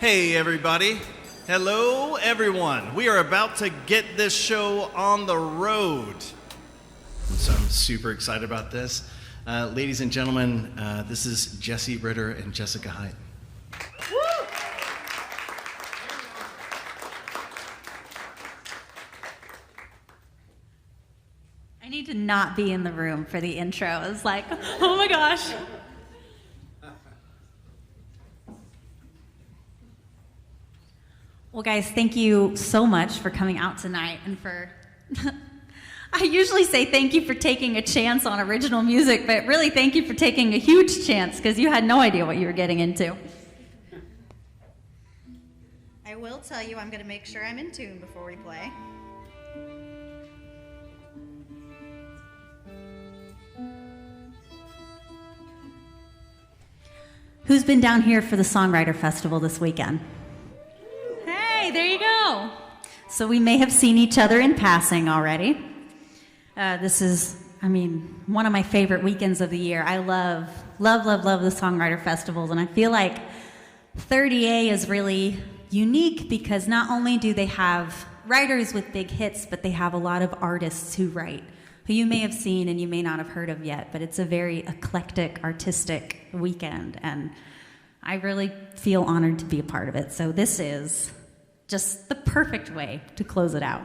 Hey everybody. Hello everyone. We are about to get this show on the road. So I'm super excited about this. Ladies and gentlemen, this is Jessie Ritter and Jessica Height. I need to not be in the room for the intro. It's like, oh my gosh. Well, guys, thank you so much for coming out tonight and for... I usually say thank you for taking a chance on original music, but really thank you for taking a huge chance because you had no idea what you were getting into. I will tell you I'm going to make sure I'm in tune before we play. Who's been down here for the Songwriter Festival this weekend? Hey, there you go. So we may have seen each other in passing already. This is, one of my favorite weekends of the year. I love the Songwriter Festivals, and I feel like 30A is really unique because not only do they have writers with big hits, but they have a lot of artists who write, who you may have seen and you may not have heard of yet, but it's a very eclectic, artistic weekend, and I really feel honored to be a part of it. So this is just the perfect way to close it out.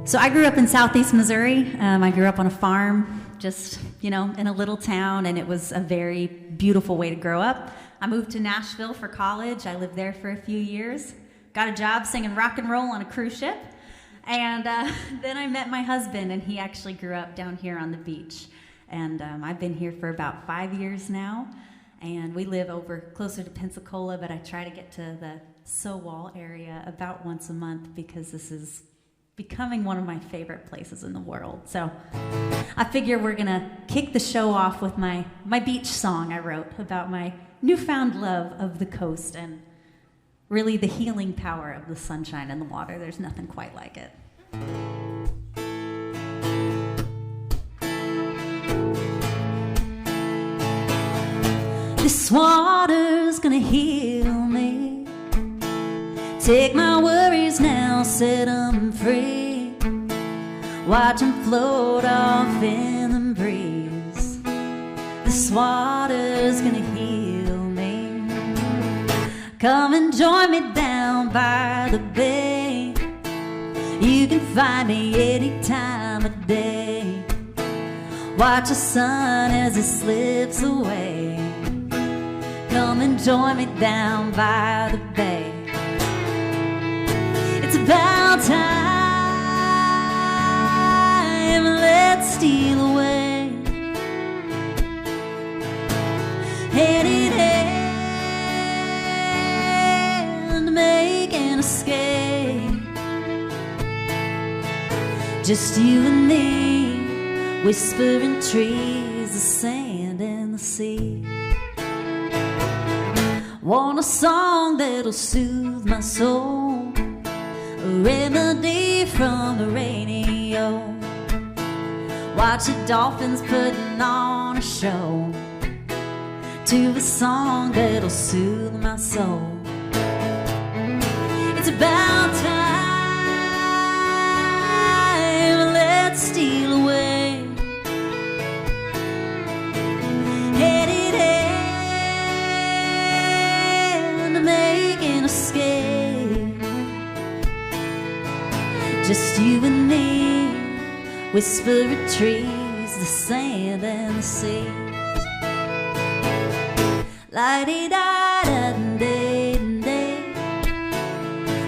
So I grew up in Southeast Missouri. I grew up on a farm, just, in a little town, and it was a very beautiful way to grow up. I moved to Nashville for college. I lived there for a few years. Got a job singing rock and roll on a cruise ship. And then I met my husband, and he actually grew up down here on the beach. And I've been here for about 5 years now. And we live over closer to Pensacola, but I try to get to the SOWAL area about once a month because this is becoming one of my favorite places in the world. So I figure we're gonna kick the show off with my beach song I wrote about my newfound love of the coast and really the healing power of the sunshine and the water. There's nothing quite like it. This water's gonna heal me. Take my worries now, set them free. Watch them float off in the breeze. This water's gonna heal me. Come and join me down by the bay. You can find me any time of day. Watch the sun as it slips away. Come and join me down by the bay. It's about time, let's steal away. Hand in hand, make an escape. Just you and me, whispering trees, the sand and the sea. Want a song that'll soothe my soul, a remedy from the radio. Watch the dolphins putting on a show to a song that'll soothe my soul. It's about time, let's steal away. Hand in hand, make an escape. Just you and me, whispering trees, the sand and the sea. La-di-da-da-da-da-da,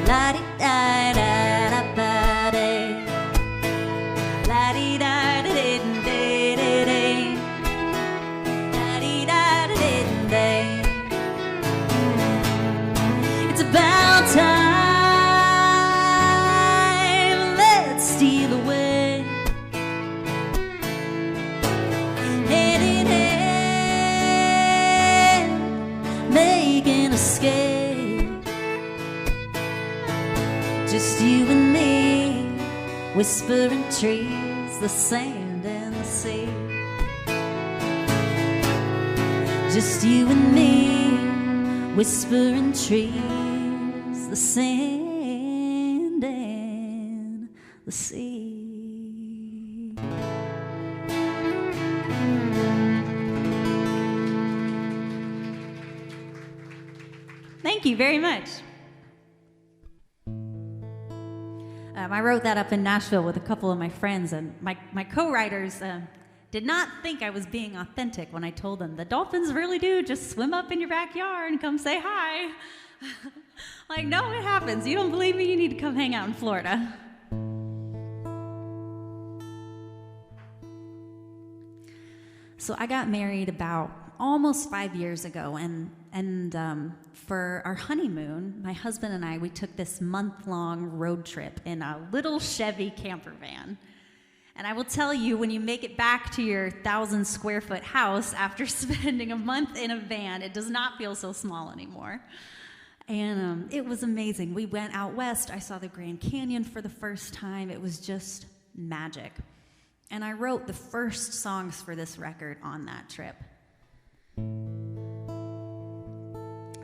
la-di-da-da-da-da-da, la-di-da-da-da-da-da, la-di-da-da-da-da. It's about time, let's steal away. Hand in hand, make an escape. Just you and me, whispering trees, the sand and the sea. just you and me, whispering trees, the sand and the sea. Thank you very much. I wrote that up in Nashville with a couple of my friends, and my co-writers did not think I was being authentic when I told them the dolphins really do just swim up in your backyard and come say hi. Like, no, it happens. You don't believe me? You need to come hang out in Florida. So I got married about almost 5 years ago, and for our honeymoon, my husband and I, we took this month-long road trip in a little Chevy camper van. And I will tell you, when you make it back to your 1,000-square-foot house after spending a month in a van, it does not feel so small anymore. And it was amazing. We went out west. I saw the Grand Canyon for the first time. It was just magic. And I wrote the first songs for this record on that trip.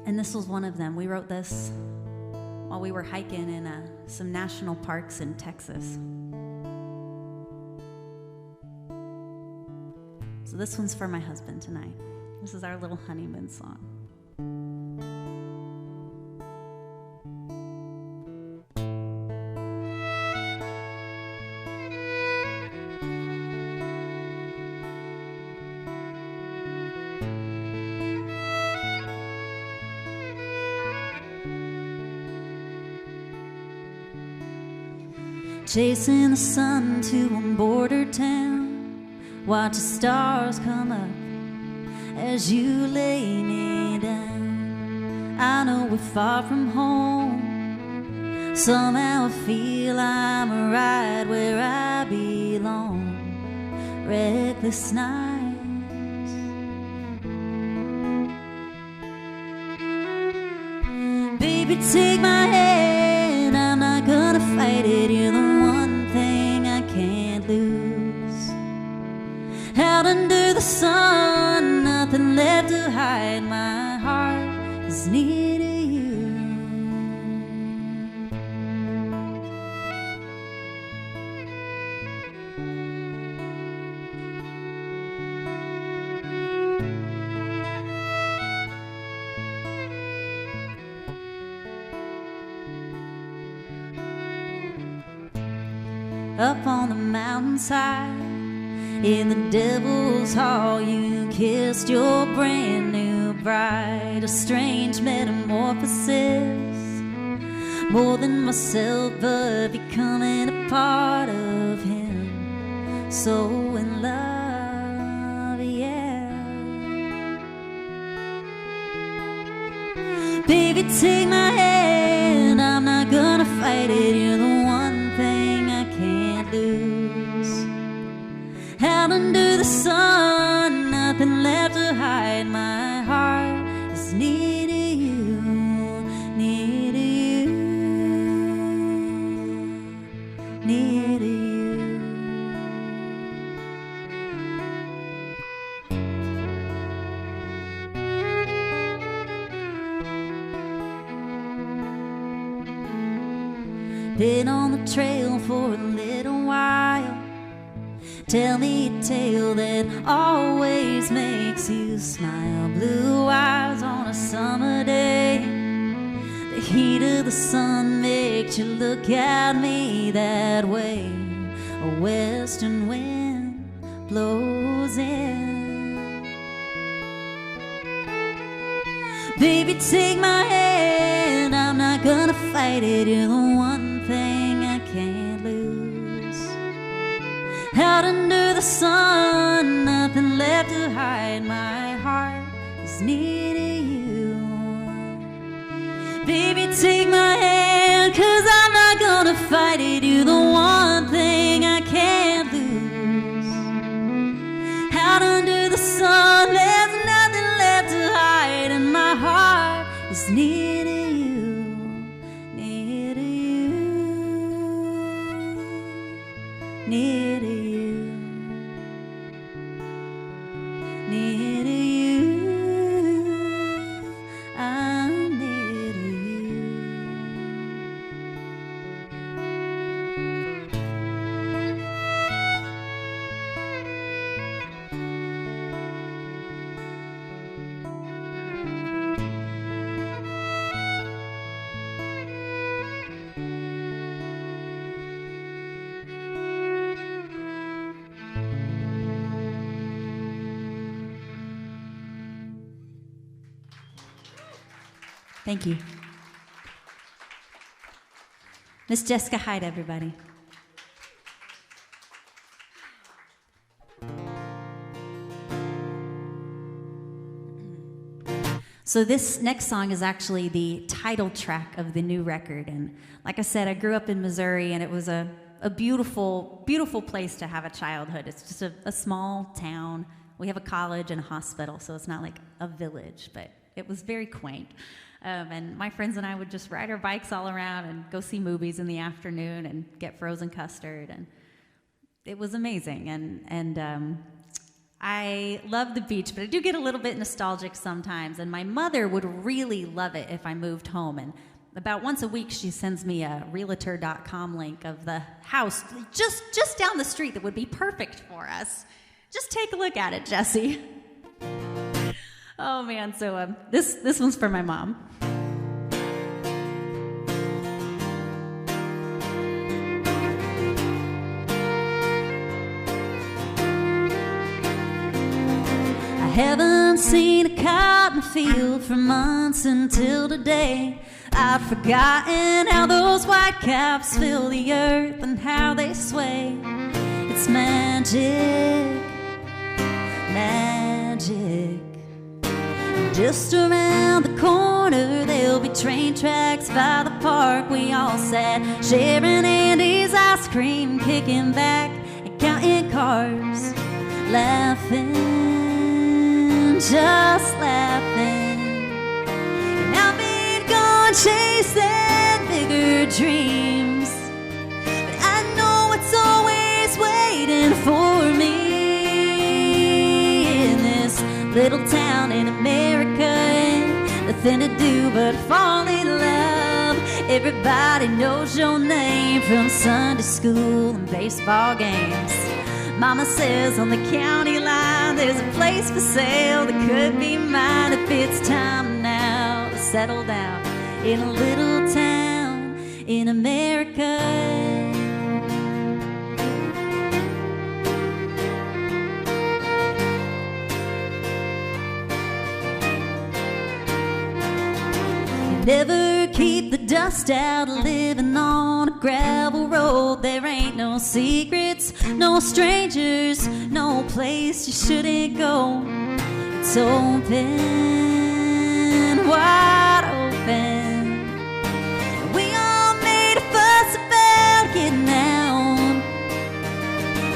And this was one of them. We wrote this while we were hiking in some national parks in Texas. So this one's for my husband tonight. This is our little honeymoon song. Chasing the sun to a border town, watch the stars come up as you lay me down. I know we're far from home, somehow I feel I'm right where I belong. Reckless nights, baby, take my hand, I'm not gonna fight it. You're the one thing I can't lose. Out under the sun, nothing left to hide. My heart is near to you. Up on the mountainside, in the devil's hall, you kissed your brand new bride. A strange metamorphosis, more than myself, but becoming a part of him. So in love, yeah. Baby, take my hand, I'm not gonna fight it. You're the one thing I can't lose. Out under the sun, nothing left to hide. My heart is near to you, near to you, near to you. Been on the trail for a little while. Tell me a tale that always makes you smile. Blue eyes on a summer day, the heat of the sun makes you look at me that way. A western wind blows in. Baby, take my hand, I'm not gonna fight it. You're the one thing I can't lose. Out under the sun, nothing left to hide. My heart is near to you. Baby, take my hand, 'cause I'm not gonna fight it. You're the one thing I can't lose. Out under the sun, there's nothing left to hide. And my heart is near to you, near to you, near to you, near to you. Thank you. Miss Jessica Hyde, everybody. So this next song is actually the title track of the new record. And like I said, I grew up in Missouri, and it was a beautiful, beautiful place to have a childhood. It's just a small town. We have a college and a hospital, so it's not like a village, but it was very quaint. And my friends and I would just ride our bikes all around and go see movies in the afternoon and get frozen custard, and it was amazing. And I love the beach, but I do get a little bit nostalgic sometimes, and my mother would really love it if I moved home. And about once a week, she sends me a realtor.com link of the house just down the street that would be perfect for us. Just take a look at it, Jessie. Oh, man, so this one's for my mom. I haven't seen a cotton field for months until today. I'd forgotten how those white caps fill the earth and how they sway. It's magic, magic. Just around the corner there'll be train tracks by the park we all sat, sharing Andy's ice cream, kicking back and counting cars, laughing. Just laughing. And I've been gone chasing bigger dreams, but I know it's always waiting for me in this little town in America. Nothing to do but fall in love. Everybody knows your name from Sunday school and baseball games. Mama says on the county line there's a place for sale that could be mine if it's time now to settle down in a little town in America. Never keep the dust out living on a gravel road. There ain't no secrets, no strangers, no place you shouldn't go. It's open, wide open. We all made a fuss about getting out,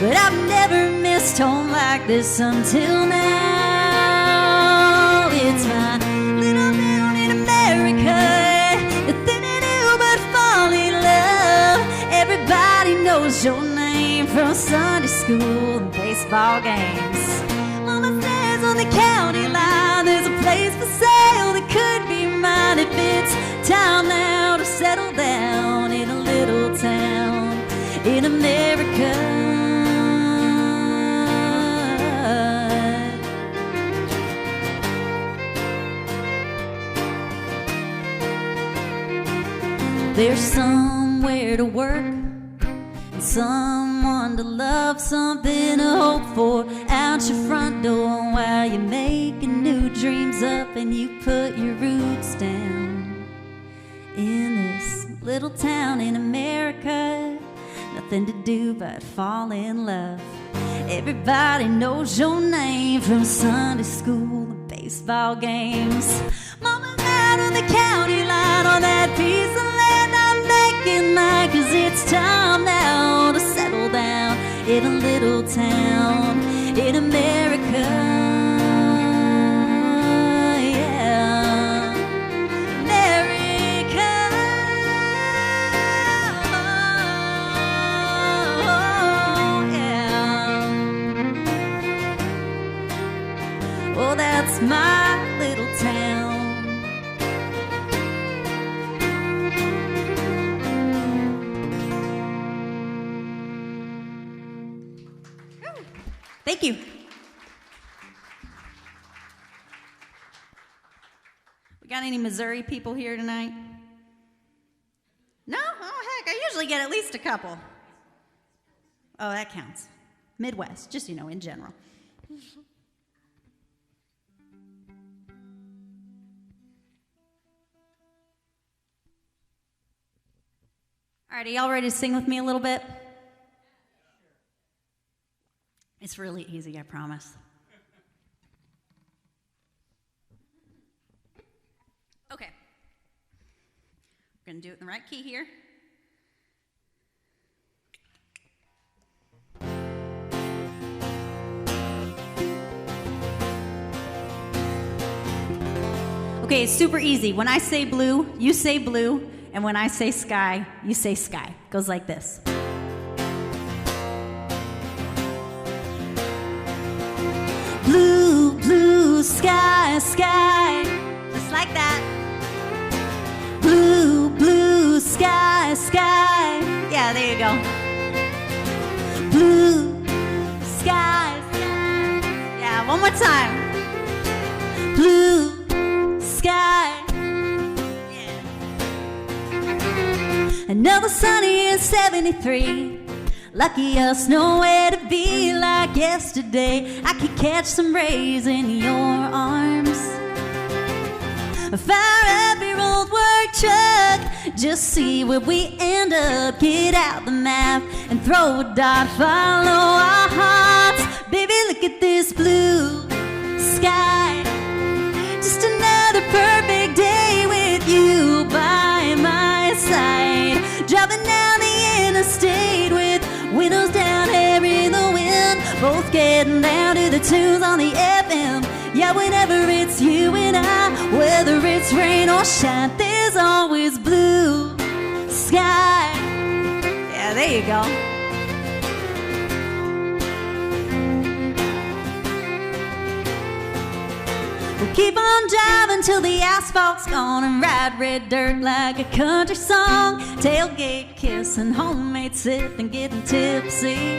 but I've never missed home like this until now. It's my little town in America. Nothing to do but fall in love. Everybody knows your name from Sunday school and baseball games. Mama says on the county line there's a place for sale that could be mine if it's time now to settle down in a little town in America. There's somewhere to work, and someone to love, something to hope for out your front door while you're making new dreams up and you put your roots down in this little town in America. Nothing to do but fall in love. Everybody knows your name from Sunday school and baseball games. Mama's out on the county line on that piece of land I'm making mine, 'cause it's time now to settle down in a little town in America. Yeah, America. Oh, yeah. Oh, that's my little town. Thank you. We got any Missouri people here tonight? No? Oh, heck, I usually get at least a couple. Oh, that counts. Midwest, just, in general. All right, are y'all ready to sing with me a little bit? It's really easy, I promise. Okay. We're going to do it in the right key here. Okay, it's super easy. When I say blue, you say blue, and when I say sky, you say sky. It goes like this. Blue, blue, sky, sky. Just like that. Blue, blue, sky, sky. Yeah, there you go. Blue, sky, sky. Yeah, one more time. Blue, sky. Yeah. Another sunny in 73. Lucky us, nowhere to be like yesterday. I could catch some rays in your arms. Fire up your old work truck, just see where we end up. Get out the map and throw a dot, follow our hearts. Baby, look at this blue sky. Just another perfect day with you by my side. Driving down the interstate with windows down, hair in the wind. Both getting down to the tunes on the FM. Yeah, whenever it's you and I, whether it's rain or shine, there's always blue sky. Yeah, there you go. We'll keep on driving till the asphalt's gone and ride red dirt like a country song. Tailgate kissing, homemade sipping, getting tipsy.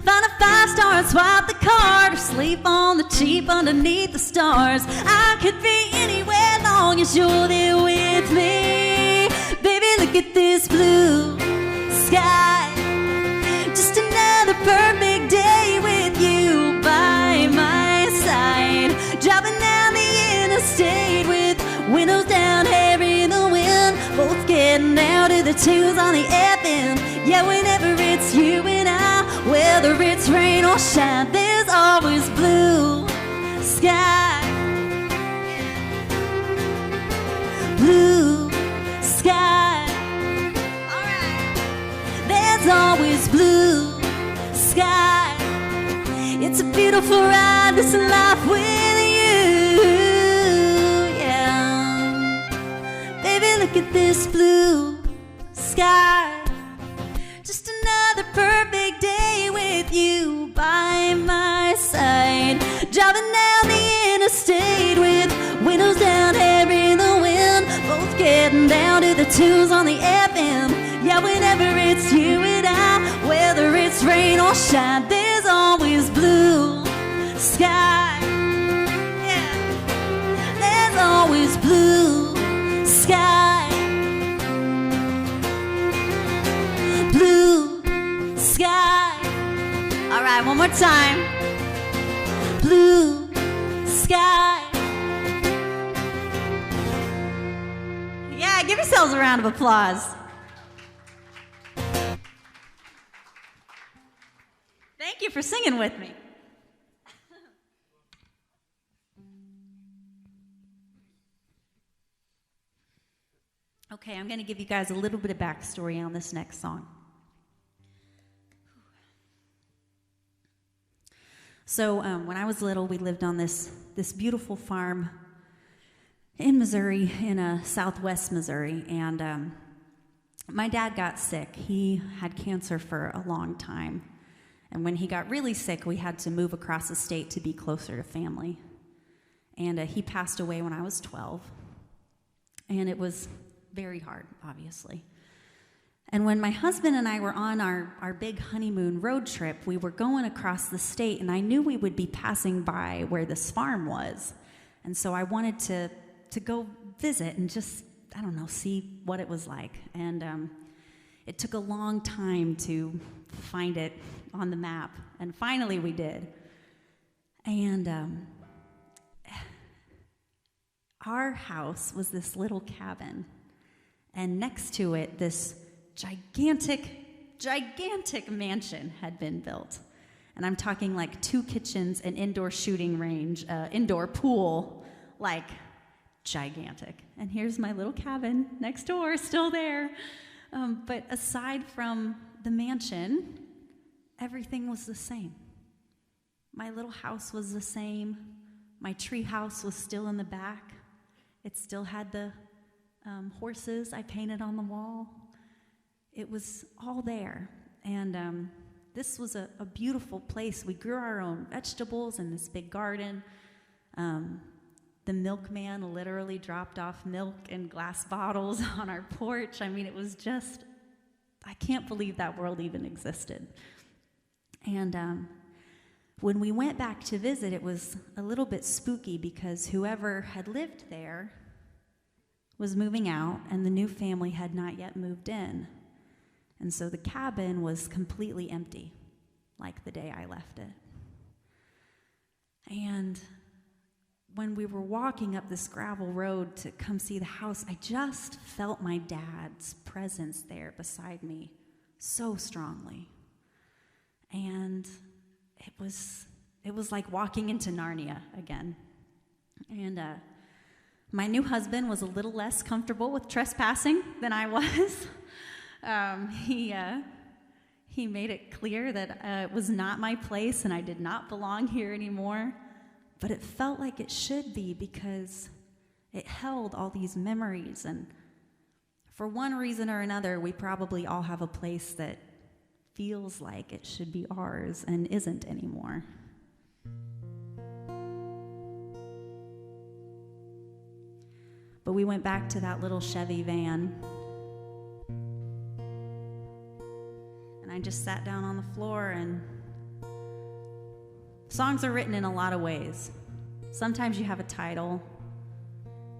Find a 5-star and swipe the card, or sleep on the cheap underneath the stars. I could be anywhere long as you're there with me. Baby, look at this blue sky. Just another perfect day with you by my side. Driving down the interstate with windows down, hair in the wind. Both getting down to the tunes on the FM. Yeah, whenever it's you and I, whether it's rain or shine, there's always blue sky. Blue sky. Alright. There's always blue sky. It's a beautiful ride, this life with you. Yeah. Baby, look at this blue sky. Just another perfect day with you by my side. Driving down the interstate with windows down, hair in the wind. Both getting down to the tunes on the FM. Yeah, whenever it's you and I, whether it's rain or shine, there's always blue sky. Yeah, there's always blue sky. Blue sky. All right, one more time. Blue sky. Yeah, give yourselves a round of applause. Thank you for singing with me. Okay, I'm going to give you guys a little bit of backstory on this next song. So when I was little, we lived on this beautiful farm in Missouri, in southwest Missouri, and my dad got sick. He had cancer for a long time, and when he got really sick, we had to move across the state to be closer to family. And he passed away when I was 12, and it was very hard, obviously. And when my husband and I were on our big honeymoon road trip, we were going across the state, and I knew we would be passing by where this farm was. And so I wanted to go visit and just, I don't know, see what it was like. And it took a long time to find it on the map, and finally we did. And our house was this little cabin. And next to it, this gigantic mansion had been built. And I'm talking like 2 kitchens, an indoor shooting range, indoor pool, like gigantic. And here's my little cabin next door, still there. But aside from the mansion, everything was the same. My little house was the same. My tree house was still in the back. It still had the horses I painted on the wall. It was all there. And this was a beautiful place. We grew our own vegetables in this big garden. The milkman literally dropped off milk in glass bottles on our porch. I mean, it was just, I can't believe that world even existed. And when we went back to visit, it was a little bit spooky because whoever had lived there was moving out and the new family had not yet moved in. And so the cabin was completely empty, like the day I left it. And when we were walking up this gravel road to come see the house, I just felt my dad's presence there beside me so strongly. And it was like walking into Narnia again. And my new husband was a little less comfortable with trespassing than I was. He made it clear that it was not my place and I did not belong here anymore. But it felt like it should be because it held all these memories. And for one reason or another, we probably all have a place that feels like it should be ours and isn't anymore. But we went back to that little Chevy van. And I just sat down on the floor, and songs are written in a lot of ways. Sometimes you have a title,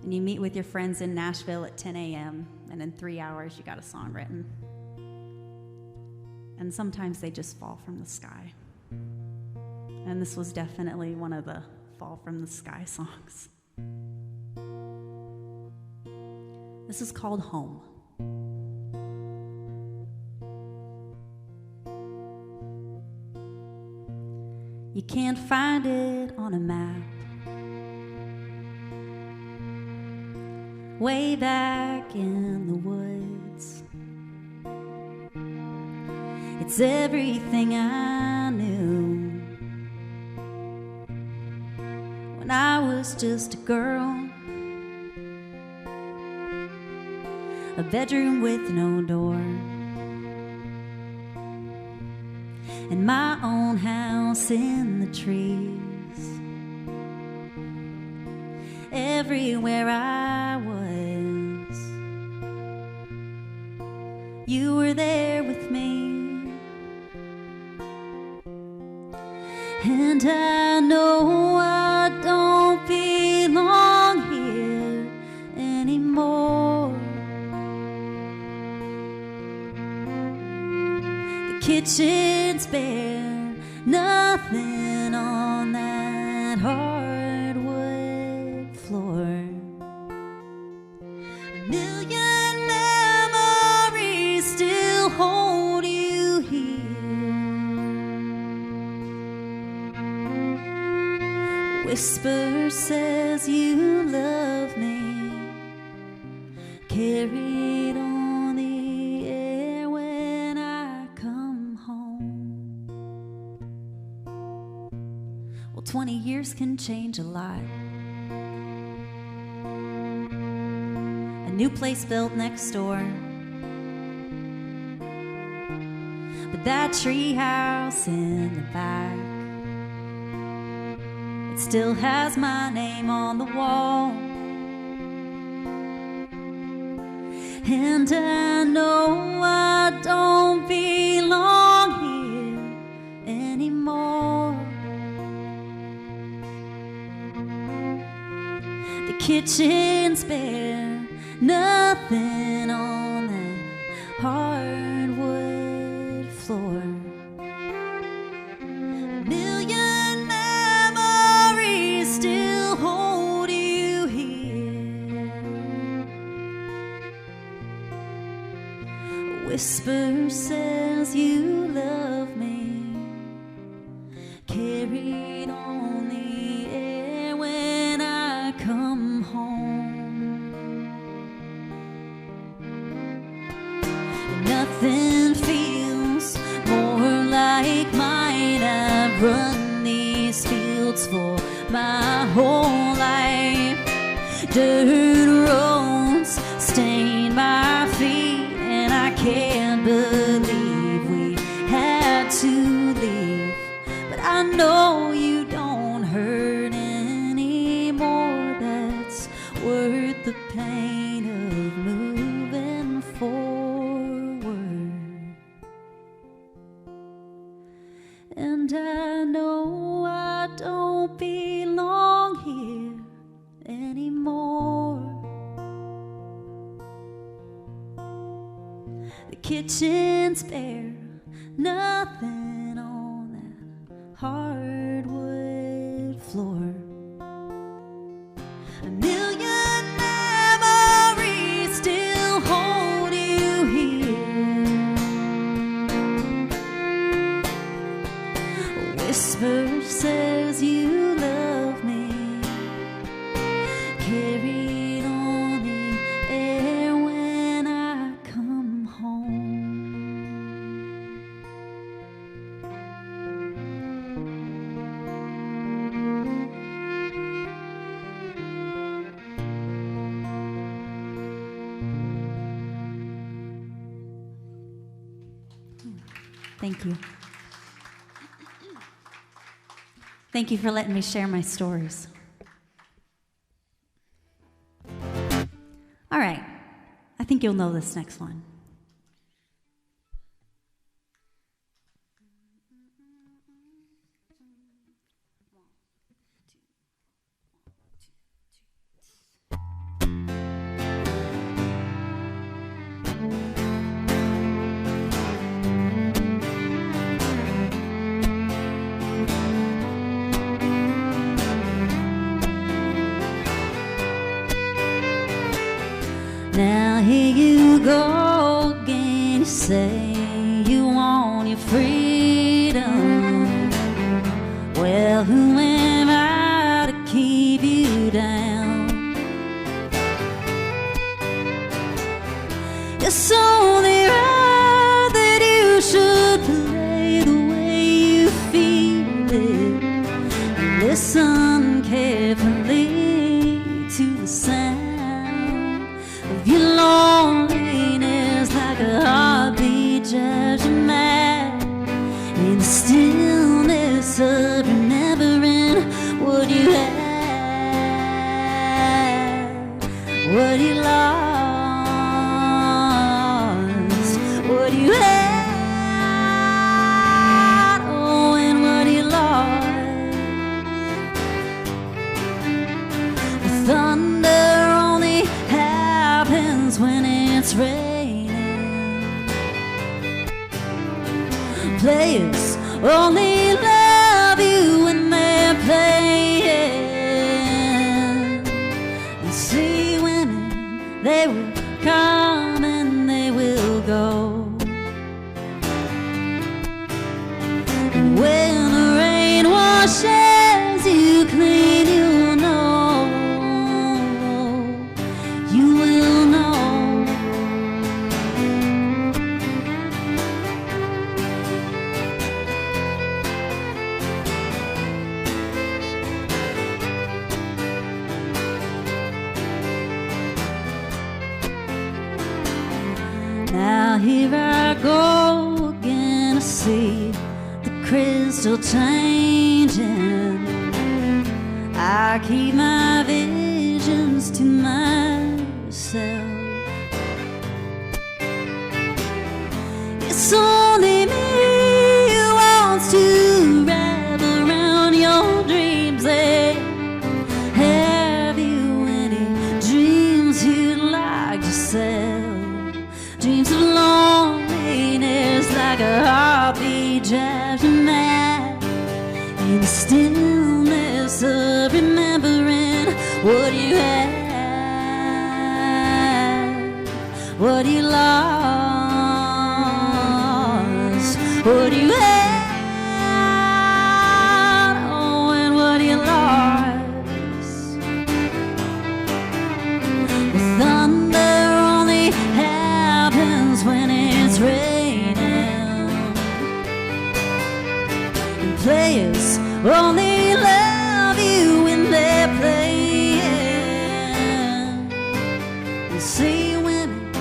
and you meet with your friends in Nashville at 10 a.m., and in 3 hours you got a song written. And sometimes they just fall from the sky. And this was definitely one of the fall from the sky songs. This is called Home. You can't find it on a map. Way back in the woods, it's everything I knew when I was just a girl. A bedroom with no door, and my own house in the trees. Everywhere I was, you were there with me. And I know I don't belong here anymore. The kitchen's bare, nothing on that hardwood floor. A million memories still hold you here. Whisper says you love me, carried on the air when I come home. Well, 20 years can change a lot. A new place built next door, but that tree house in the back, it still has my name on the wall. And I know I don't belong here anymore. The kitchen's bare, nothing on that hardwood floor. A million memories still hold you here. Whisper says you love me, carried on the air when I come home. Nothing feels more like mine. I've run these fields for my whole life. Dirt roads stain my feet, and I can't believe we had to leave. But I know you don't hurt anymore. That's worth the pain of moving forward. And I know I don't belong here anymore. The kitchen's bare, nothing on that hardwood floor. A million memories still hold you here. A whisper says you love me, carried on the air when I come home. Thank you. Thank you for letting me share my stories. All right, I think you'll know this next one. Now here you go again, you say you want your freedom. Well, who am I to keep you down? It's only right that you should play the way you feel it. Listen carefully to the sound of your loneliness, like a heartbeat drives you mad. In the stillness of remembering what you had, what you lost, what you had, oh, and what you lost. The thunder only happens when it's raining. Players only love you when they're playing. And see, women, they will come and they will go. And when the rain washes you clean, you'll know. You will know. Now here I go again to see the crystal changing. I keep my visions to myself. It's only me who wants to wrap around your dreams. They have you any dreams you'd like to sell? Dreams of loneliness, like a heartbeat drives you mad. In the stillness of remembering what you had, what you lost. What do you have? Oh, and what do you lost? The thunder only happens when it's raining, and players only love you when they're playing. You see women,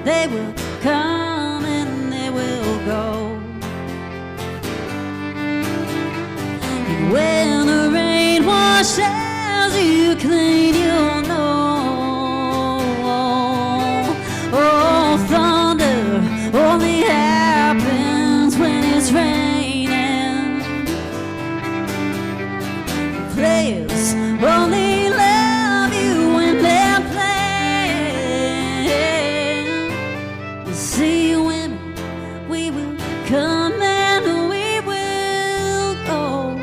they will come and they will go. And when the rain washes you clean, you'll know. Oh, thunder only happens when it's raining. Players only love you when they're playing. You see, women, we will come and we will go.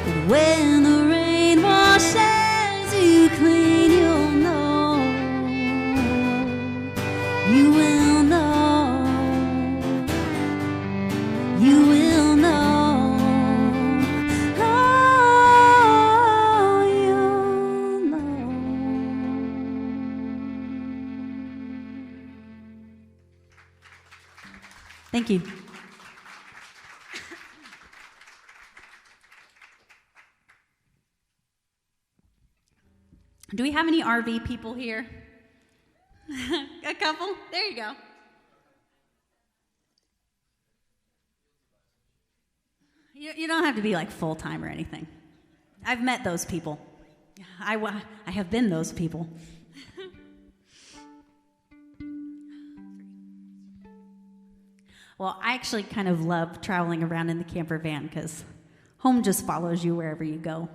But when the rain washes you clean, you'll know. You will know. You will know. Oh, you'll know. Thank you. Do we have any RV people here? A couple? There you go. You don't have to be like full-time or anything. I've met those people. I have been those people. Well, I actually kind of love traveling around in the camper van because home just follows you wherever you go.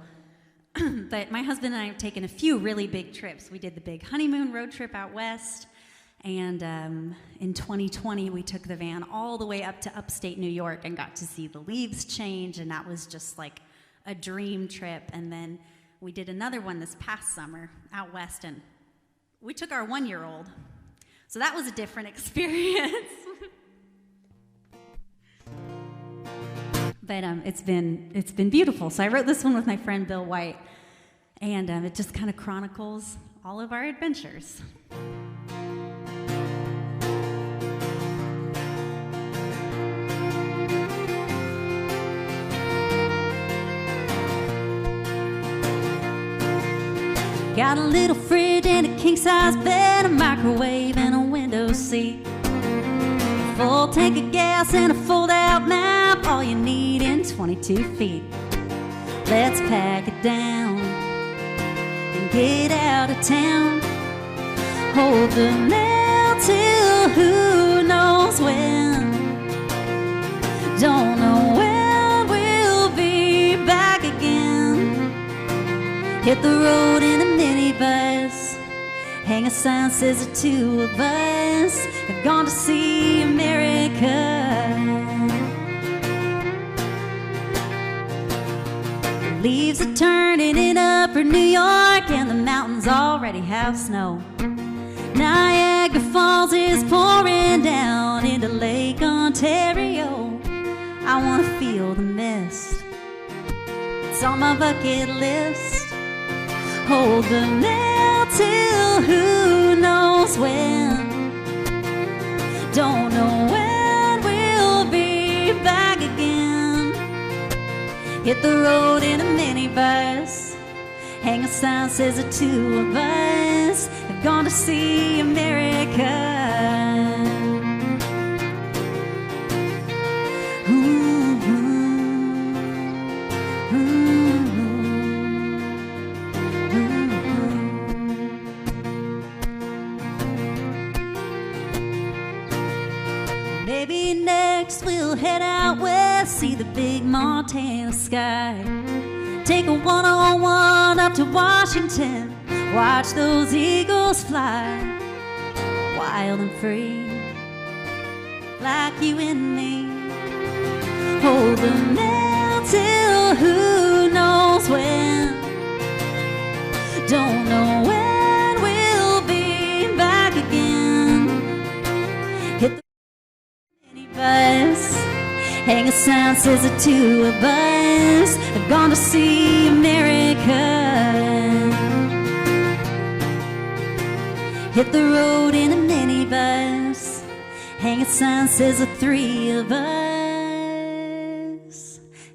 But my husband and I have taken a few really big trips. We did the big honeymoon road trip out west, and in 2020 we took the van all the way up to upstate New York and got to see the leaves change, and that was just like a dream trip. And then we did another one this past summer out west, and we took our 1-year-old. So that was a different experience. But it's been beautiful. So I wrote this one with my friend Bill White, and it just kind of chronicles all of our adventures. Got a little fridge and a king-size bed, a microwave and a window seat, a full tank of gas and a fold-out map, all you need in 22 feet. Let's pack it down and get out of town. Hold the mail till who knows when. Don't know when we'll be back again. Hit the road in a minibus, hang a sign says the two of us have gone to see America. The leaves are turning in upper New York, and the mountains already have snow. Niagara Falls is pouring down into Lake Ontario. I want to feel the mist, it's on my bucket list. Hold the mail till who knows when. Don't know when we'll be back again. Hit the road in a minibus, hang a sign says the two of us have gone to see America. Maybe next we'll head out west, see the big Montana sky. Take a 101 up to Washington, watch those eagles fly. Wild and free, like you and me. Hold the mail till who knows when. Don't know when we'll be back again. Hit the Hang a sign says the two of us have gone to see America. Hit the road in a minibus. Hang a sign says the three of us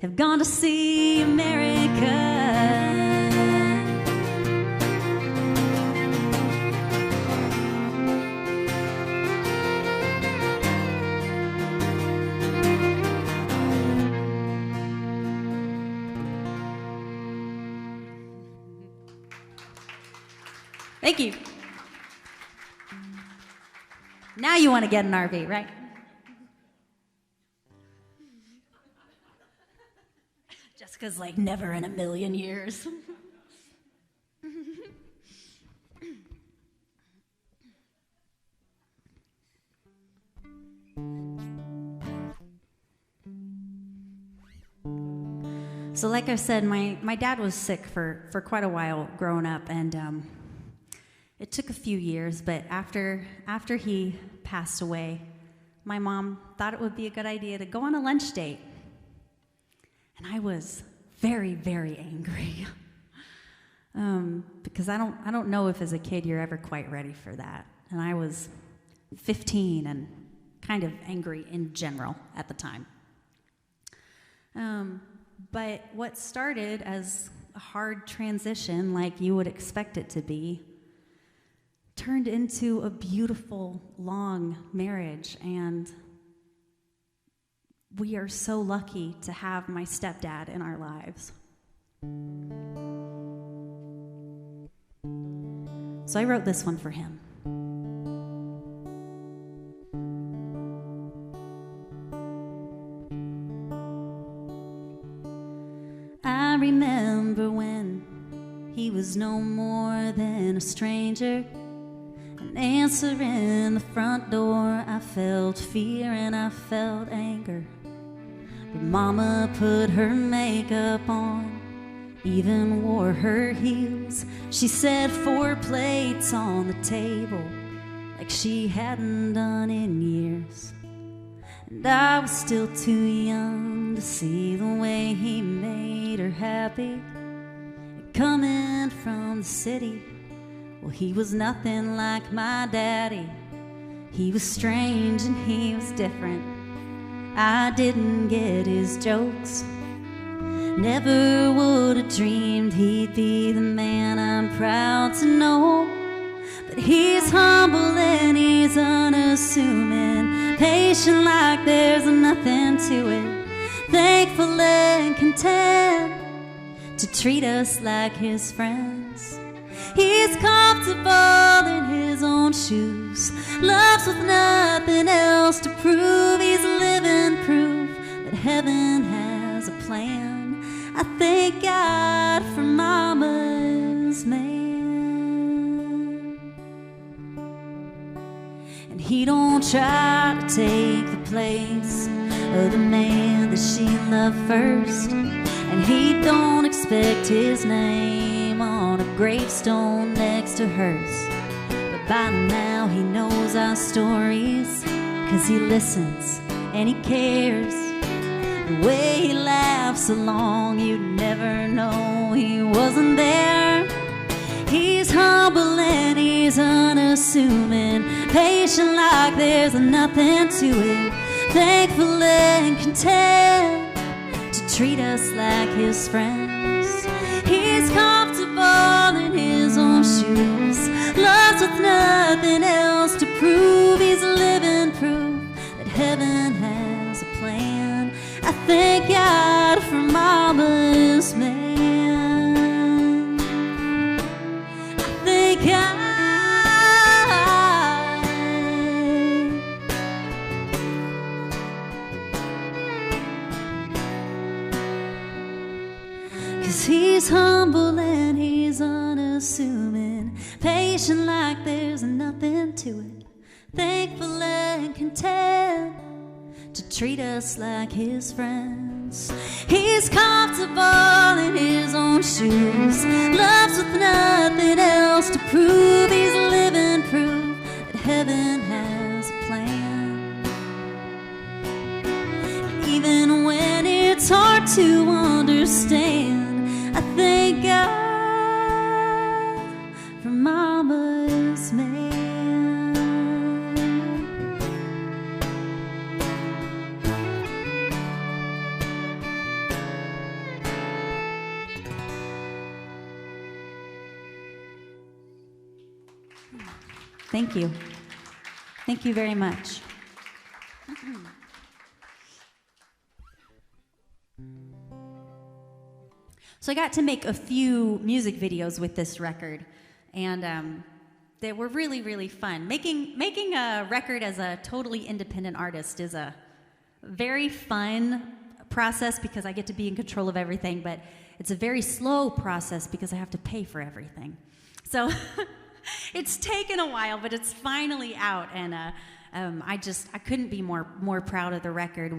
have gone to see America. Thank you. Now you want to get an RV, right? Jessica's like, never in a million years. So like I said, my dad was sick for quite a while growing up, and it took a few years, but after he passed away, my mom thought it would be a good idea to go on a lunch date. And I was very, very angry. Because I don't know if as a kid you're ever quite ready for that. And I was 15 and kind of angry in general at the time. But what started as a hard transition, like you would expect it to be, turned into a beautiful, long marriage, and we are so lucky to have my stepdad in our lives. So I wrote this one for him. I remember when he was no more than a stranger. An answer in the front door, I felt fear and I felt anger. But Mama put her makeup on, even wore her heels. She said 4 plates on the table, like she hadn't done in years. And I was still too young to see the way he made her happy. And coming from the city, well, he was nothing like my daddy. He was strange and he was different. I didn't get his jokes. Never would have dreamed he'd be the man I'm proud to know. But he's humble and he's unassuming, patient like there's nothing to it, thankful and content to treat us like his friends. He's comfortable in his own shoes, loves with nothing else to prove. He's living proof that heaven has a plan. I thank God for Mama's man. And he don't try to take the place of the man that she loved first. And he don't expect his name on a gravestone next to hers. But by now he knows our stories, 'cause he listens and he cares. The way he laughs along, you'd never know he wasn't there. He's humble and he's unassuming, patient like there's nothing to it, thankful and content to treat us like his friends. He's comfortable in his own shoes, loves with nothing else to prove. He's living proof that heaven has a plan. I thank God for Mama's man. I thank God. 'Cause he's humble and he's unassuming, patient like there's nothing to it, thankful and content to treat us like his friends. He's comfortable in his own shoes, loves with nothing else to prove. He's living proof that heaven has a plan. And even it's hard to understand. I thank God for Mama's man. Thank you. Thank you very much. So I got to make a few music videos with this record, and they were really, really fun. Making a record as a totally independent artist is a very fun process because I get to be in control of everything, but it's a very slow process because I have to pay for everything. So it's taken a while, but it's finally out, and I couldn't be more proud of the record.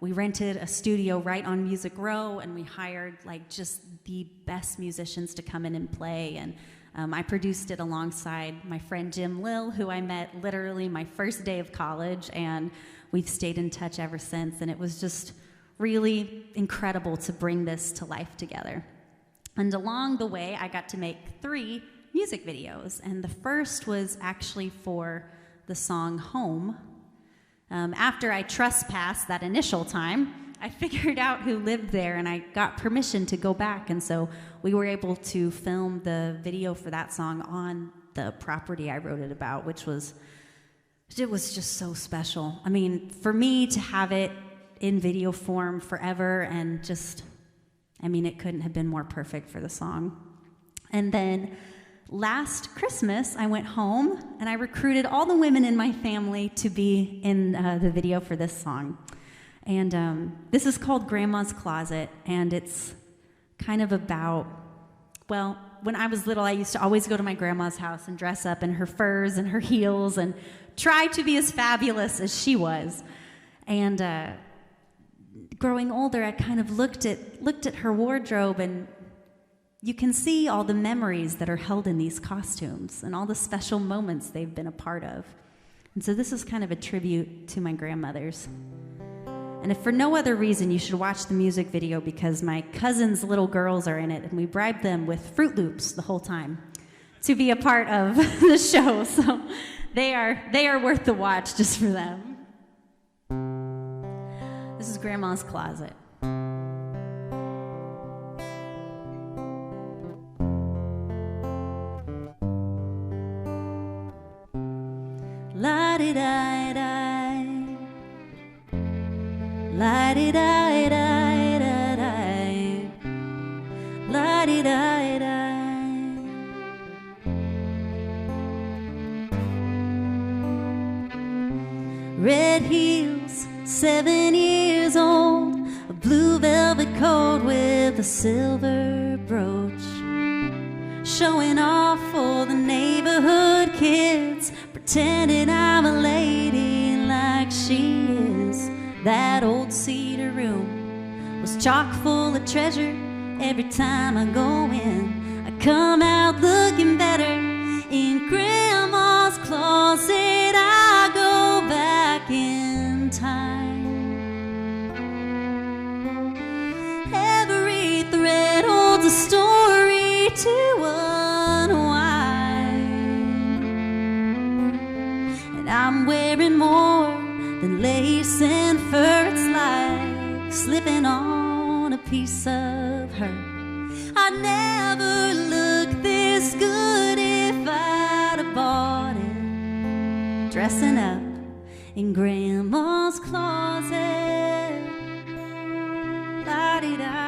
We rented a studio right on Music Row, and we hired like just the best musicians to come in and play, and I produced it alongside my friend Jim Lill, who I met literally my first day of college, and we've stayed in touch ever since, and it was just really incredible to bring this to life together. And along the way, I got to make 3 music videos, and the first was actually for the song Home. After I trespassed that initial time, I figured out who lived there, and I got permission to go back, and so we were able to film the video for that song on the property I wrote it about, it was just so special. I mean, for me to have it in video form forever, and just, I mean, it couldn't have been more perfect for the song. And then last Christmas, I went home and I recruited all the women in my family to be in the video for this song. And this is called Grandma's Closet, and it's kind of about, well, when I was little, I used to always go to my grandma's house and dress up in her furs and her heels and try to be as fabulous as she was. And growing older, I kind of looked at her wardrobe, and you can see all the memories that are held in these costumes and all the special moments they've been a part of. And so this is kind of a tribute to my grandmothers. And if for no other reason, you should watch the music video because my cousin's little girls are in it, and we bribed them with Fruit Loops the whole time to be a part of the show. So they are worth the watch just for them. This is Grandma's Closet. La-di-di-di, la-di-di-di-di-di, la-di-di-di. Red heels, 7 years old, a blue velvet coat with a silver brooch, showing off for the neighborhood kids, pretending I'm a lady like she is. That old cedar room was chock full of treasure. Every time I go in, I come out looking better. In Grandma's closet, I go back in time. Every thread holds a story to unwind, and I'm wearing more than lace and fur. It's like slipping on a piece of her. I never looked this good if I'd have bought it, dressing up in Grandma's closet. La-di-di-di.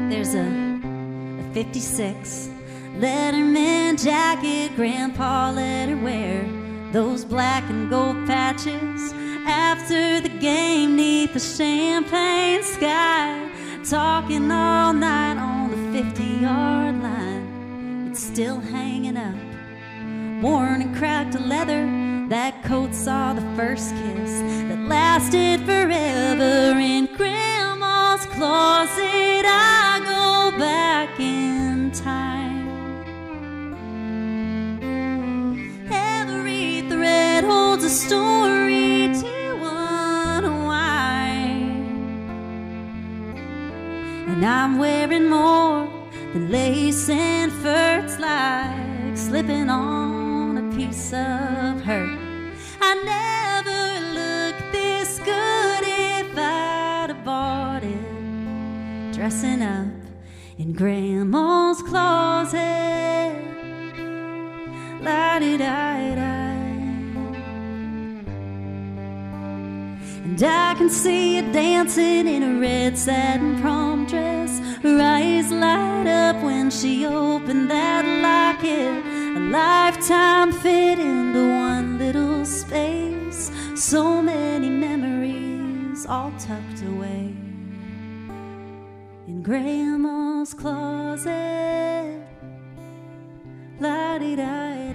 There's a 56 Letterman jacket Grandpa let her wear, those black and gold patches after the game neath the champagne sky, talking all night on the 50-yard line. It's still hanging up, worn and cracked to leather. That coat saw the first kiss that lasted forever. In Grandma's closet, I go back in time. Every thread holds a story to I'm wearing more than lace and fur. It's like slipping on a piece of hurt. I never looked this good if I'd have bought it, dressing up in Grandma's closet. La-di-di-di. And I can see her dancing in a red satin prom dress. Her eyes light up when she opened that locket. A lifetime fit into one little space. So many memories all tucked away in Grandma's closet. La-di-di-di.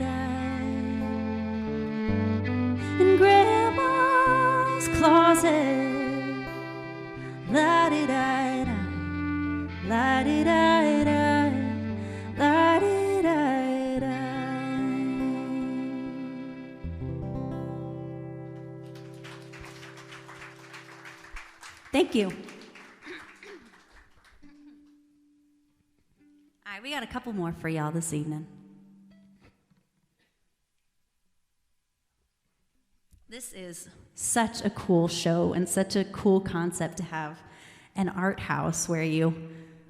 In Grandma's closet. La-di-di-di. La-di-di-di. La-di-di-di. Thank you. All right, we got a couple more for y'all this evening. This is such a cool show and such a cool concept to have an art house where you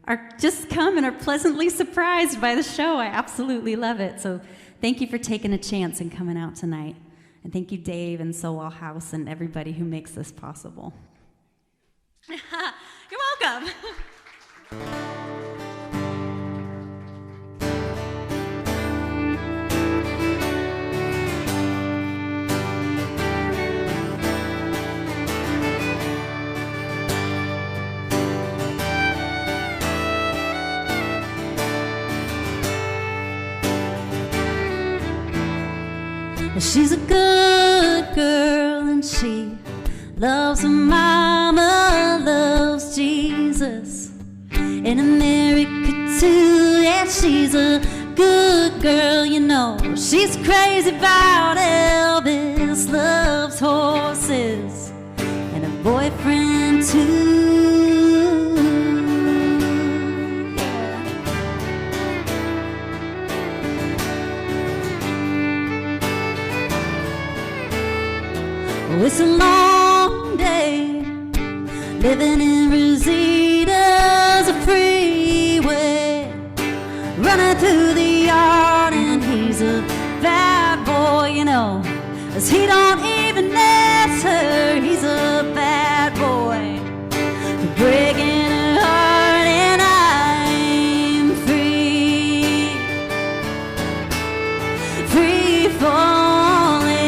are just come and are pleasantly surprised by the show. I absolutely love it. So thank you for taking a chance and coming out tonight. And thank you, Dave and SOWAL House and everybody who makes this possible. You're welcome. She's a good girl and she loves her mama, loves Jesus, in America too. Yeah, she's a good girl, you know. She's crazy about Elvis, loves horses, and a boyfriend too. Oh, it's a long day living in Rosita's a freeway, running through the yard, and he's a bad boy, you know, 'cause he don't even miss her. He's a bad boy, breaking her heart, and I'm free, free falling.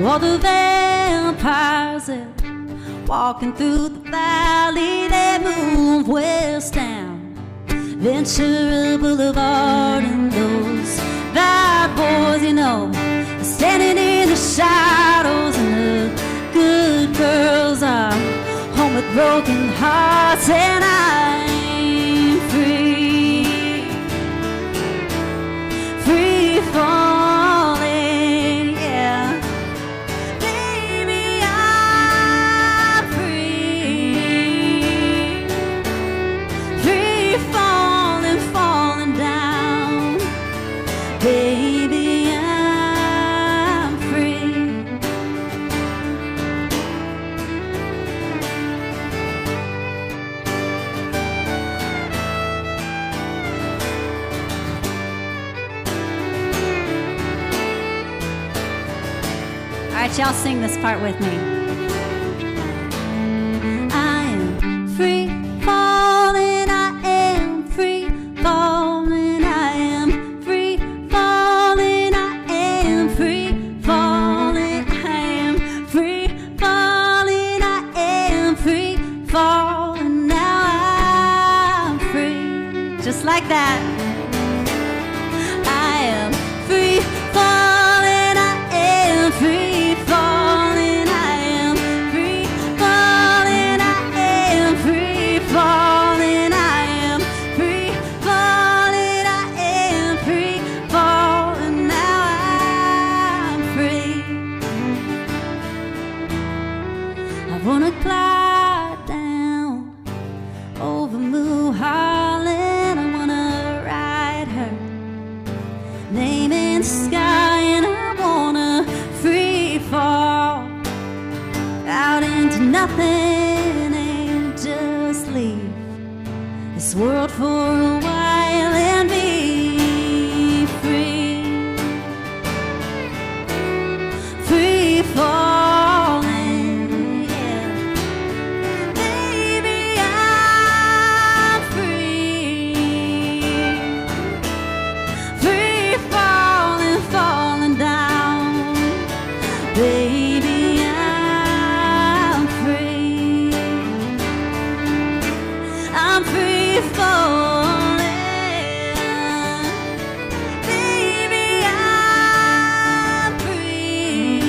All the vampires are walking through the valley, they move westbound, Ventura Boulevard, and those bad boys, you know, standing in the shadows, and the good girls are home with broken hearts, and I'm free, free falling. Y'all sing this part with me. I am free falling, I am free falling, I am free falling, I am free falling, I am free falling, I am free falling, now I'm free. Just like that. I am free wanna glide down over Mulholland. I wanna ride her name in the sky, and I wanna free fall out into nothing and just leave this world for a while and be free, free falling, yeah. Baby, I'm free, free falling, falling down. Baby, I'm free, I'm free falling. Baby, I'm free,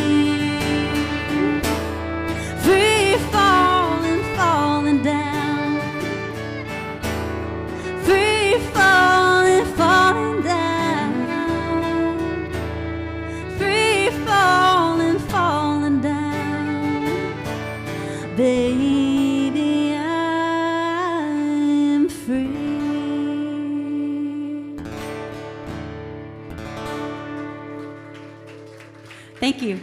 free falling, falling down. Free falling, falling down. Free falling, falling down. Baby, I'm free. Thank you.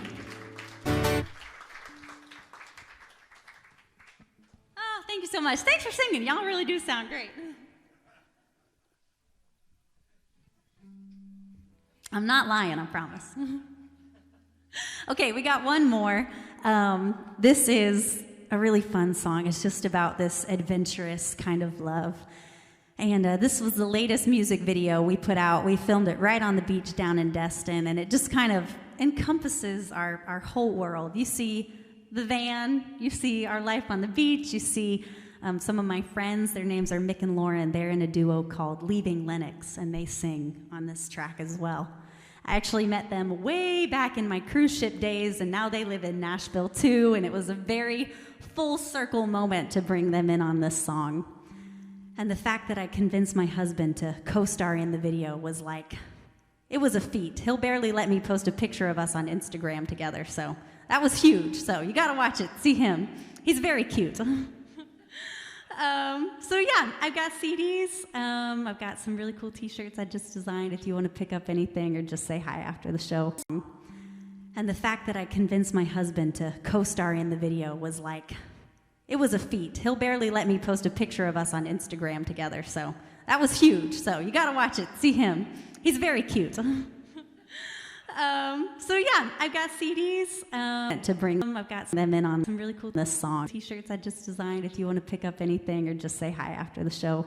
Oh, thank you so much. Thanks for singing. Y'all really do sound great. I'm not lying, I promise. Okay, we got one more. This is a really fun song. It's just about this adventurous kind of love. And this was the latest music video we put out. We filmed it right on the beach down in Destin, and it just kind of encompasses our whole world. You see the van, you see our life on the beach, you see some of my friends, their names are Mick and Lauren. They're in a duo called Leaving Lennox, and they sing on this track as well. I actually met them way back in my cruise ship days, and now they live in Nashville too, and it was a very full circle moment to bring them in on this song. And the fact that I convinced my husband to co-star in the video was like, it was a feat. He'll barely let me post a picture of us on Instagram together, so that was huge. So you gotta watch it, see him. He's very cute. So yeah, I've got CDs. I've got some really cool t-shirts I just designed if you want to pick up anything or just say hi after the show. And the fact that I convinced my husband to co-star in the video was like, it was a feat. He'll barely let me post a picture of us on Instagram together, so that was huge. So you gotta watch it, see him. He's very cute. So yeah, I've got CDs to bring them. I've got them in on some really cool this song. T-shirts I just designed if you want to pick up anything or just say hi after the show.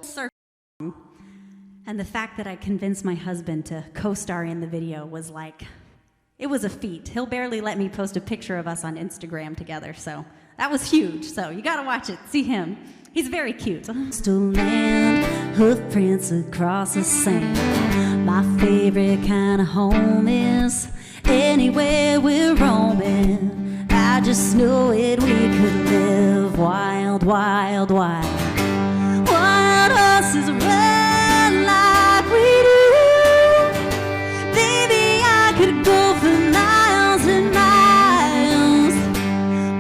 And the fact that I convinced my husband to co-star in the video was like, it was a feat. He'll barely let me post a picture of us on Instagram together, so that was huge. So you gotta watch it, see him. He's very cute. Still land, hoof prints across the sand. My favorite kind of home is anywhere we're roaming. I just know it, we could live wild, wild, wild. Wild horses run like we do. Baby, I could go for miles and miles.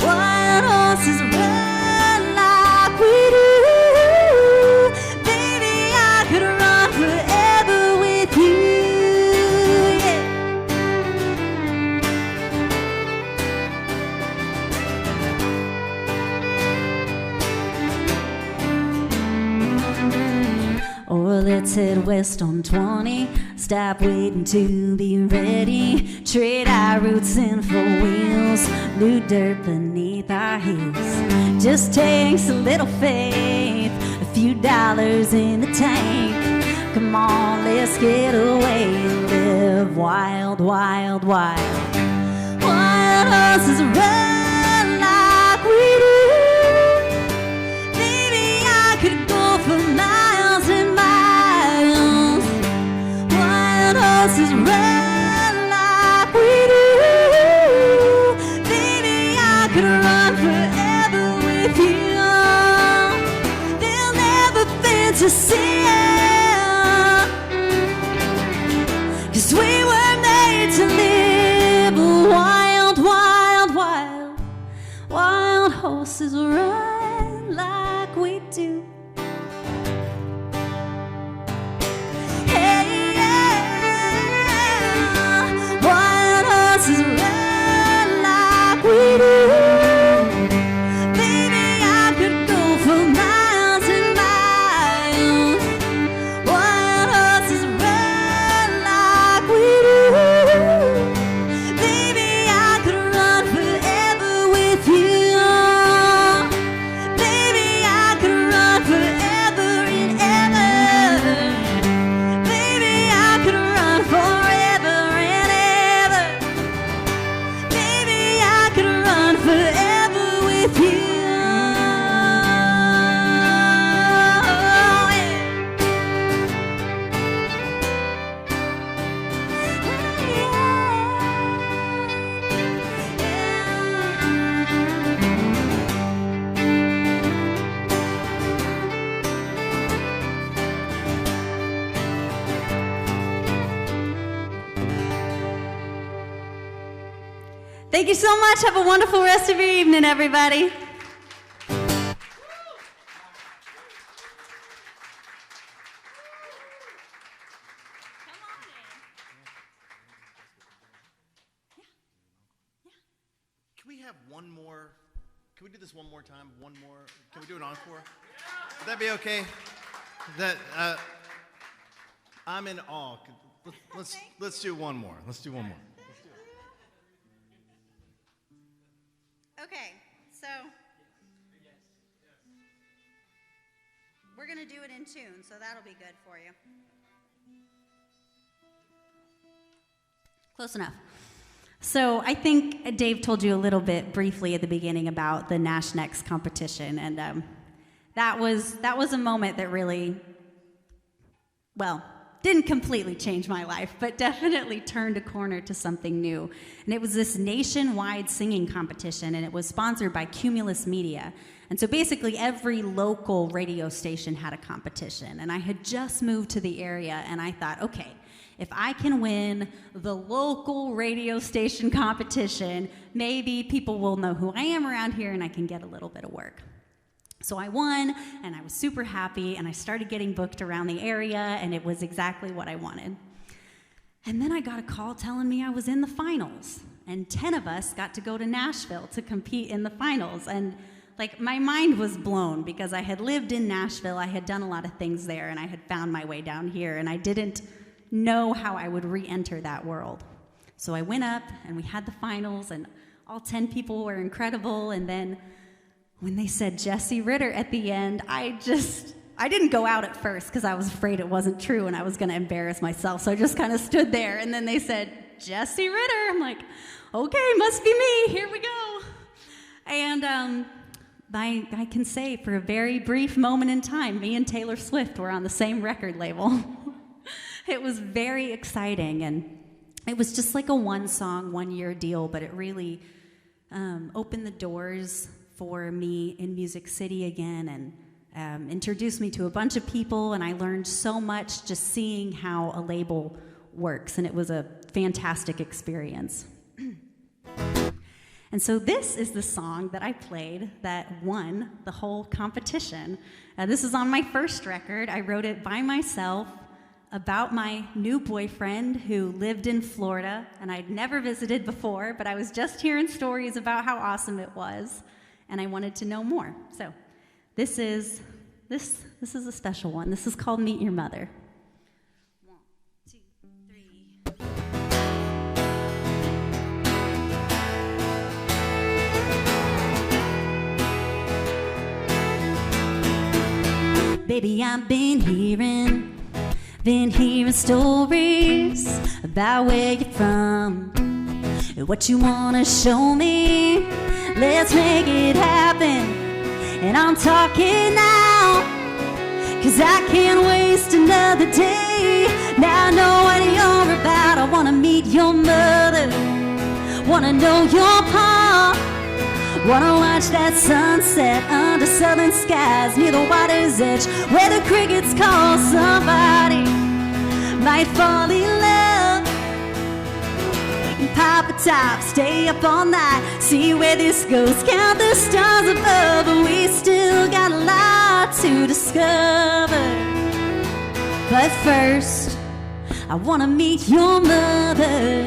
Wild horses run like we do. Baby, I could run forever with you. Yeah. Or let's head west on 20. Stop waiting to be ready. Trade our roots in for wheels. New dirt beneath our heels. Just takes a little faith, a few dollars in the tank. Come on, let's get away and live wild, wild, wild. Wild horses run like we do. Baby, I could go for miles and miles. Wild horses run like we do. Baby, I could run forever with you. They'll never fantasy. 'Cause we were made to live a wild, wild, wild, wild horses run like we do. Hey, yeah, wild horses run like we do. Baby, I could go for miles and miles. Wild horses run like we do. Baby, I could run forever with you. Baby, I could run forever and ever. Baby, I could run forever and ever. Baby, I could run forever with you. Thank you so much. Have a wonderful rest of your evening, everybody. Can we have one more? Can we do this one more time? One more? Can we do an encore? Would that be okay? That I'm in awe. Let's do one more. Let's do one more. Okay, so we're going to do it in tune, so that'll be good for you. Close enough. So I think Dave told you a little bit briefly at the beginning about the Nash Next competition, and that was a moment that really, well, didn't completely change my life, but definitely turned a corner to something new. And it was this nationwide singing competition, and it was sponsored by Cumulus Media. And so basically every local radio station had a competition. And I had just moved to the area, and I thought, okay, if I can win the local radio station competition, maybe people will know who I am around here, and I can get a little bit of work. So I won, and I was super happy, and I started getting booked around the area, and it was exactly what I wanted. And then I got a call telling me I was in the finals, and 10 of us got to go to Nashville to compete in the finals. And like, my mind was blown because I had lived in Nashville, I had done a lot of things there, and I had found my way down here, and I didn't know how I would re-enter that world. So I went up, and we had the finals, and all 10 people were incredible, and then when they said Jessie Ritter at the end, I didn't go out at first because I was afraid it wasn't true and I was going to embarrass myself. So I just kind of stood there, and then they said, Jessie Ritter. I'm like, okay, must be me. Here we go. And I can say for a very brief moment in time, me and Taylor Swift were on the same record label. It was very exciting, and it was just like a one-song, one-year deal, but it really opened the doors for me in Music City again, and introduced me to a bunch of people, and I learned so much just seeing how a label works, and it was a fantastic experience. And so this is the song that I played that won the whole competition. This is on my first record. I wrote it by myself about my new boyfriend who lived in Florida, and I'd never visited before, but I was just hearing stories about how awesome it was, and I wanted to know more. So this is a special one. This is called Meet Your Mother. 1, 2, 3. Baby, I've been hearing stories about where you're from, what you wanna show me. Let's make it happen, and I'm talking now, 'cause I can't waste another day. Now I know what you're about. I wanna meet your mother, wanna know your pa, wanna watch that sunset under southern skies near the water's edge, where the crickets call somebody might fall in love. Pop a top, stay up all night, see where this goes, count the stars to discover. But first, I wanna meet your mother.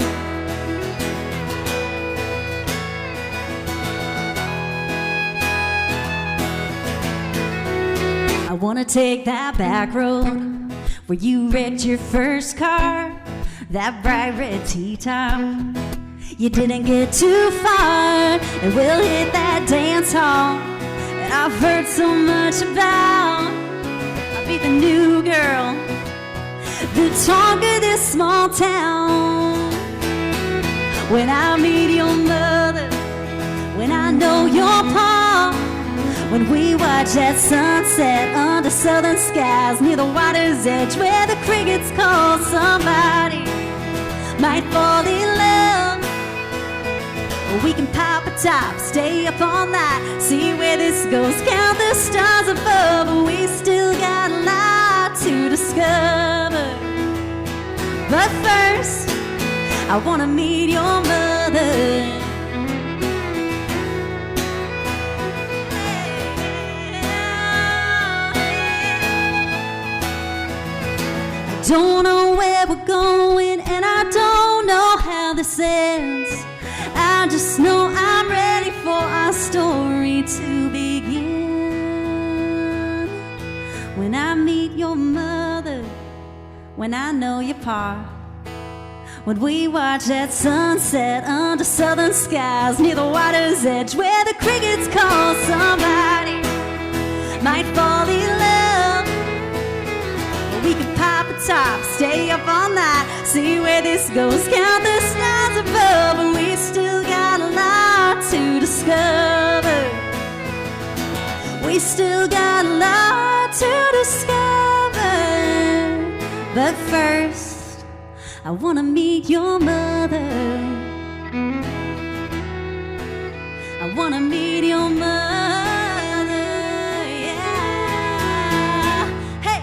I wanna take that back road where you wrecked your first car, that bright red T-top. You didn't get too far, and we'll hit that dance hall that I've heard so much about. I'll be the new girl, the talk of this small town. When I meet your mother, when I know your pa, when we watch that sunset under southern skies near the water's edge where the crickets call, somebody might fall in love. We can pop a top, stay up all night, see where this goes, count the stars above. But we still got a lot to discover. But first, I wanna meet your mother. Don't know where we're going, and I don't know how this ends. I just know I'm ready for our story to begin. When I meet your mother, when I know your pa, when we watch that sunset under southern skies near the water's edge where the crickets call, somebody might fall in love. We could pop a top, stay up all night, see where this goes, count the stars above. But we still got a lot to discover. We still got a lot to discover. But first, I wanna meet your mother. I wanna meet your mother, yeah. Hey!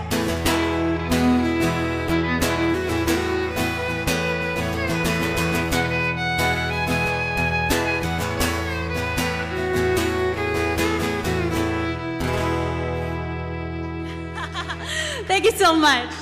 Thank you so much.